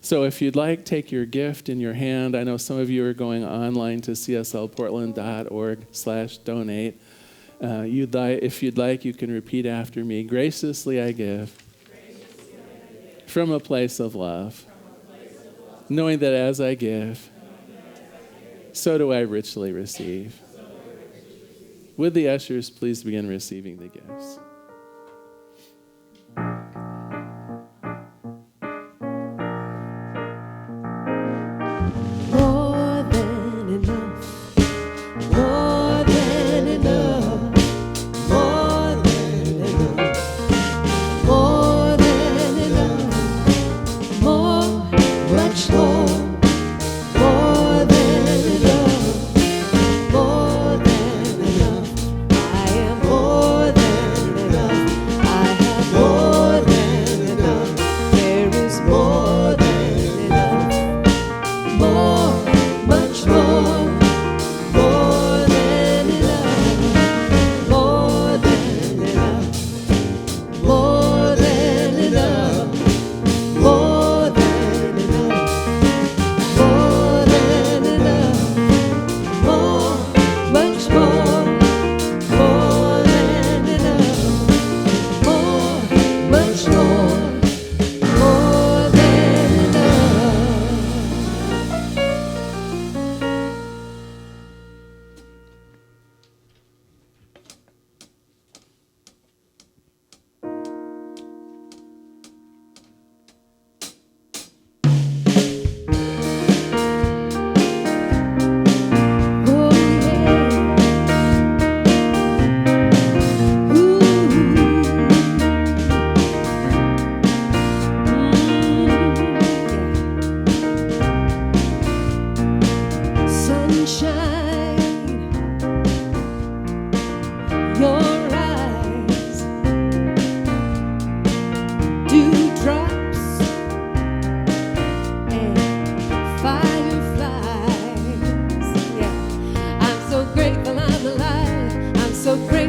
So if you'd like, take your gift in your hand. I know some of you are going online to cslportland.org/donate. If you'd like, you can repeat after me. Graciously I give from a place of love, knowing that as I give, so do I richly receive. Would the ushers please begin receiving the gifts? More than enough, more than enough, more than enough, more than enough, more, much more than enough, more than enough. I am more than enough.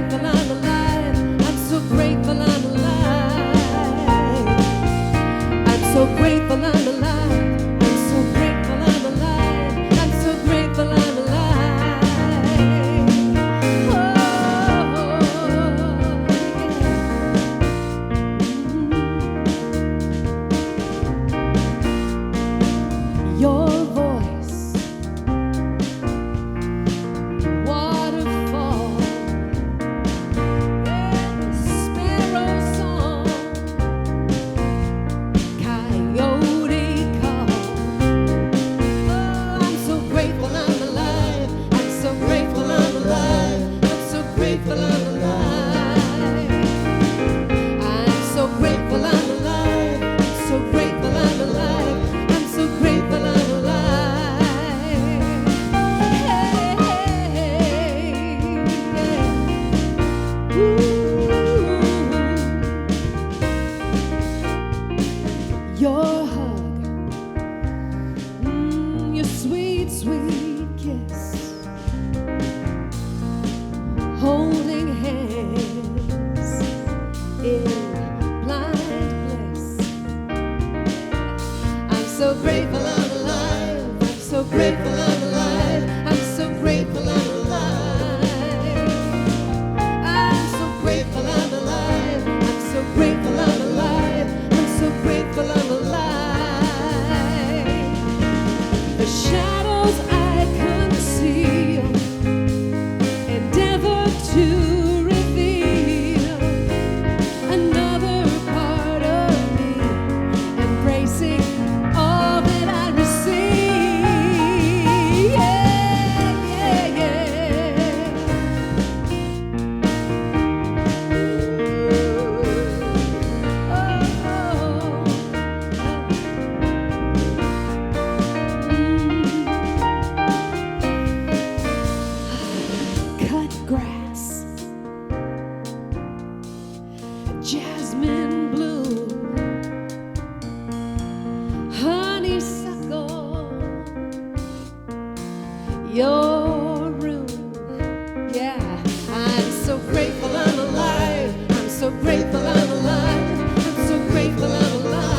grateful I'm alive. I'm so grateful I'm alive. I'm so grateful I'm alive. I'm so grateful I'm alive. I'm so grateful I'm alive. Oh, yeah. Your voice, waterfall, sparrow song, coyote call. Oh, I'm so grateful I'm alive. I'm so grateful I'm alive. I'm so grateful I'm alive. I'm so grateful I'm alive. I'm so grateful I'm alive. I'm so grateful I'm alive. Hey, yeah. Ooh. Your hug, your sweet, sweet kiss, holding hands in blind bliss. I'm so grateful I'm alive. I'm so grateful I'm alive. I'm so grateful I'm alive. I'm so grateful I'm alive. I'm so grateful I'm alive. I'm so grateful I'm alive. The shadows I conceal endeavor to reveal another part of me, embracing all that I receive. Yeah, yeah, yeah. Cut grass, jasmine bloom, honeysuckle, your room. Yeah, I'm so grateful I'm alive. I'm so grateful I'm alive. I'm so grateful I'm alive.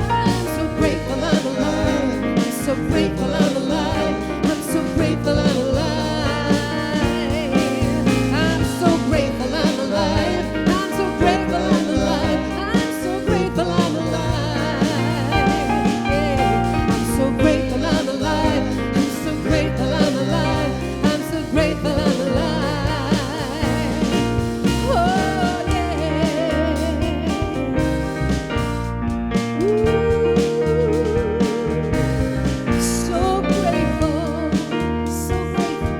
I'm so grateful I'm alive. I'm so grateful I'm alive. I'm so grateful I'm alive. I'm so grateful I'm alive. I'm so grateful I'm alive. I'm so grateful I'm alive. Yeah. I'm so grateful I'm alive. I'm so grateful I'm alive. I'm so grateful I'm alive. Oh, yeah. Ooh. So grateful, so grateful.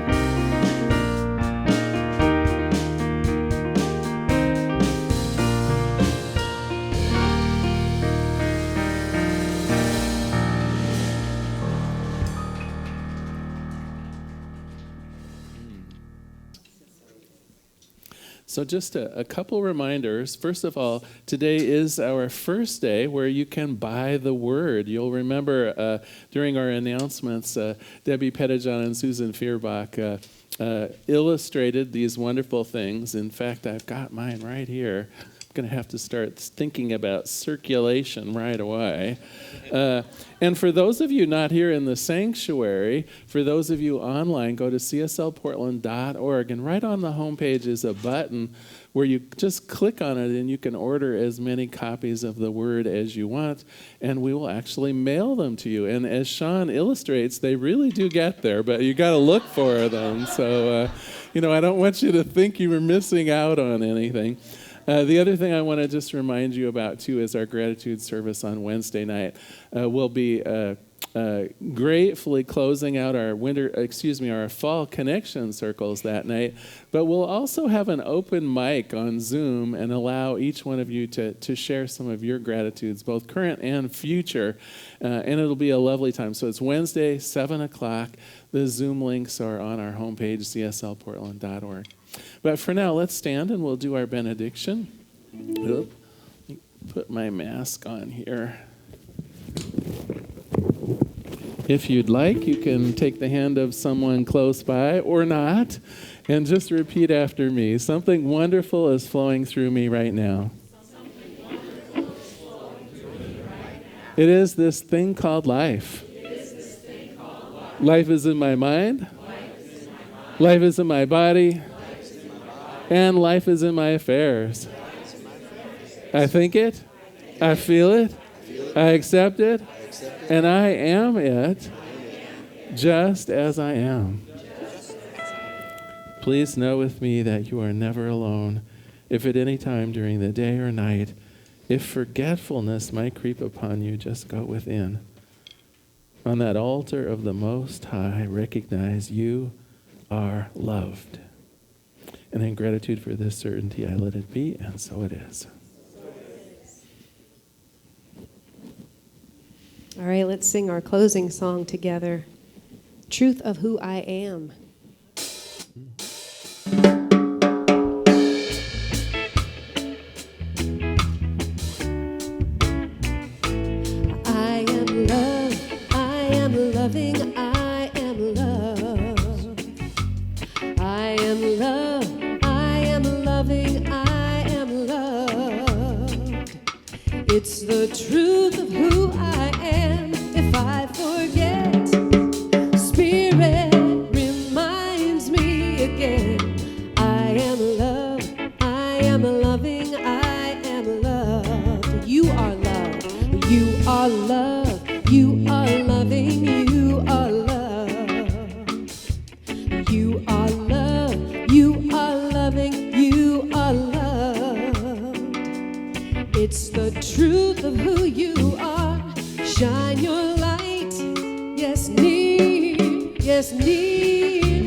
So just a couple reminders. First of all, today is our first day where you can buy the Word. You'll remember during our announcements, Debbie Pettijohn and Susan Feuerbach illustrated these wonderful things. In fact, I've got mine right here. I'm going to have to start thinking about circulation right away. And for those of you not here in the sanctuary, for those of you online, go to cslportland.org, and right on the homepage is a button where you just click on it and you can order as many copies of the Word as you want, and we will actually mail them to you. And as Sean illustrates, they really do get there, but you got to look for them. So, I don't want you to think you were missing out on anything. The other thing I want to just remind you about, too, is our gratitude service on Wednesday night. We'll be gratefully closing out our fall connection circles that night. But we'll also have an open mic on Zoom and allow each one of you to share some of your gratitudes, both current and future. And it'll be a lovely time. So it's Wednesday, 7 o'clock. The Zoom links are on our homepage, cslportland.org. But for now, let's stand and we'll do our benediction. Let me put my mask on here. If you'd like, you can take the hand of someone close by or not and just repeat after me. Something wonderful is flowing through me right now. It is this thing called life. Life is in my mind. Life is in my body. And life is in my affairs. I think it. I feel it. I accept it. And I am it just as I am. Please know with me that you are never alone. If at any time during the day or night, if forgetfulness might creep upon you, just go within. On that altar of the Most High, recognize you are loved. And in gratitude for this certainty, I let it be, and so it is. All right, let's sing our closing song together. Truth of Who I Am. I am love, I am loving, I am love. I am love, I am loving, I am loved. It's the truth of who I am. If I forget, Spirit reminds me again. I am love, I am loving, I am loved. You are love, you are love, you are loving, you are love. You are love, you are loving, you are loved. It's the truth of who you are. Shine your light, yes, near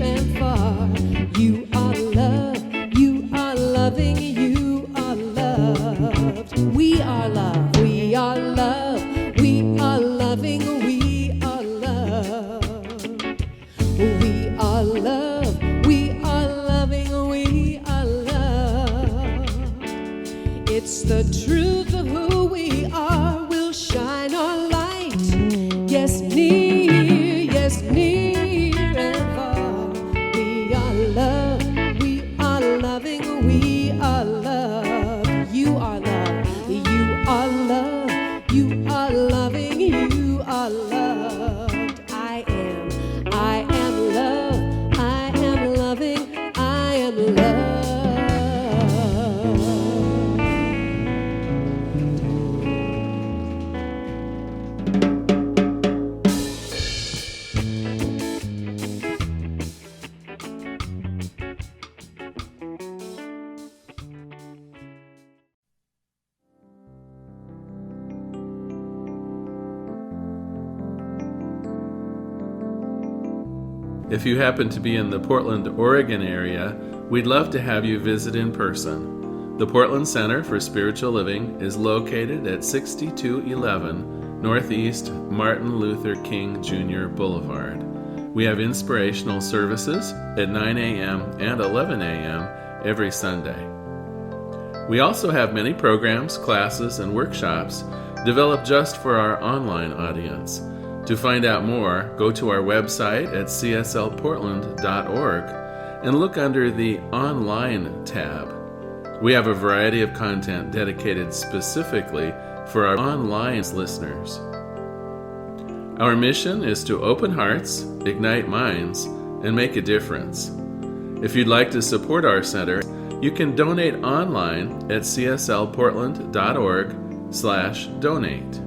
and far. You are love, you are loving, you are loved. We are love, we are love, we are loving, we are loved. We are love, we are loving, we are loved. It's the truth of who we are. We'll shine our light, yes, near and far. We are love, we are loving, we are loved. You are love, you are love, you are loving, you are loved. I am love, I am loving, I am loved. If you happen to be in the Portland, Oregon area, we'd love to have you visit in person. The Portland Center for Spiritual Living is located at 6211 Northeast Martin Luther King Jr. Boulevard. We have inspirational services at 9 a.m. and 11 a.m. every Sunday. We also have many programs, classes, and workshops developed just for our online audience. To find out more, go to our website at cslportland.org and look under the Online tab. We have a variety of content dedicated specifically for our online listeners. Our mission is to open hearts, ignite minds, and make a difference. If you'd like to support our center, you can donate online at cslportland.org/donate.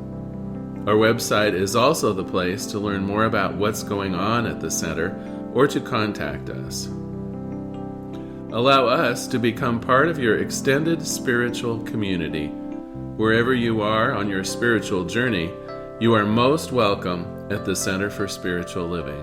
Our website is also the place to learn more about what's going on at the center or to contact us. Allow us to become part of your extended spiritual community. Wherever you are on your spiritual journey, you are most welcome at the Center for Spiritual Living.